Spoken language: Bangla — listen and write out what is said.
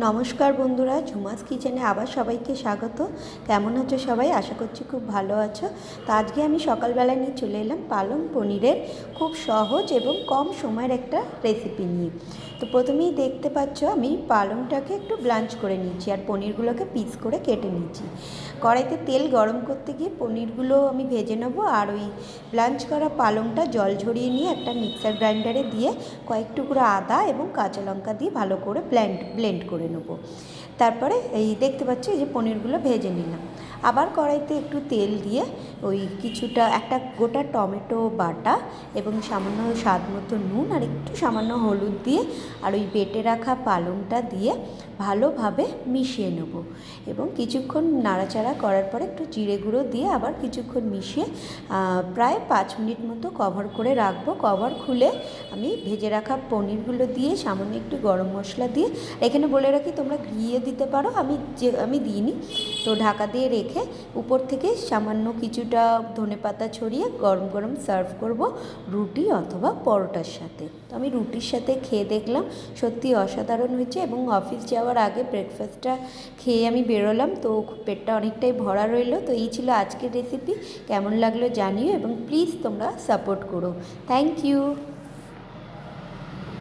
নমস্কার বন্ধুরা, ঝুমাস কিচেনে আবার সবাইকে স্বাগত। কেমন আছো সবাই? আশা করছি খুব ভালো আছো। তো আজকে আমি সকালবেলা নিয়ে চলে এলাম পালং পনিরের খুব সহজ এবং কম সময়ের একটা রেসিপি নিয়ে। তো প্রথমেই দেখতে পাচ্ছ আমি পালংটাকে একটু ব্লাঞ্চ করে নিয়েছি আর পনিরগুলোকে পিস করে কেটে নিয়েছি। কড়াইতে তেল গরম করতে গিয়ে পনিরগুলো আমি ভেজে নেবো আর ওই ব্লাঞ্চ করা পালংটা জল ঝরিয়ে নিয়ে একটা মিক্সার গ্রাইন্ডারে দিয়ে কয়েক টুকরো আদা এবং কাঁচা লঙ্কা দিয়ে ভালো করে ব্লেন্ড করে নেবো। তারপরে এই দেখতে পাচ্ছি এই যে পনিরগুলো ভেজে নিলাম। আবার কড়াইতে একটু তেল দিয়ে ওই কিছুটা একটা গোটা টমেটো বাটা এবং সামান্য স্বাদ মতো নুন আর একটু সামান্য হলুদ দিয়ে আর ওই বেটে রাখা পালংটা দিয়ে ভালোভাবে মিশিয়ে নেব এবং কিছুক্ষণ নাড়াচাড়া করার পরে একটু জিরে গুঁড়ো দিয়ে আবার কিছুক্ষণ মিশিয়ে প্রায় 5 মিনিট মতো কভার করে রাখবো। কভার খুলে আমি ভেজে রাখা পনিরগুলো দিয়ে সামান্য একটু গরম মশলা দিয়ে, এখানে বলে রাখি তোমরা ঘিয়ে দিতে পারো, আমি দিইনি, তো ঢাকা দিয়ে রেখে উপর থেকে সামান্য কিছুটা ধনেপাতা ছড়িয়ে গরম গরম সার্ভ করব রুটি অথবা পরোটার সাথে। তো আমি রুটির সাথে খেয়ে দেখলাম, সত্যি অসাধারণ হয়েছে এবং অফিস যাওয়ার আগে ব্রেকফাস্টটা খেয়ে আমি বেরোলাম, তো পেটটা অনেকটাই ভরা রইলো। তো এই ছিল আজকের রেসিপি। কেমন লাগলো জানিও এবং প্লিজ তোমরা সাপোর্ট করো। Thank you.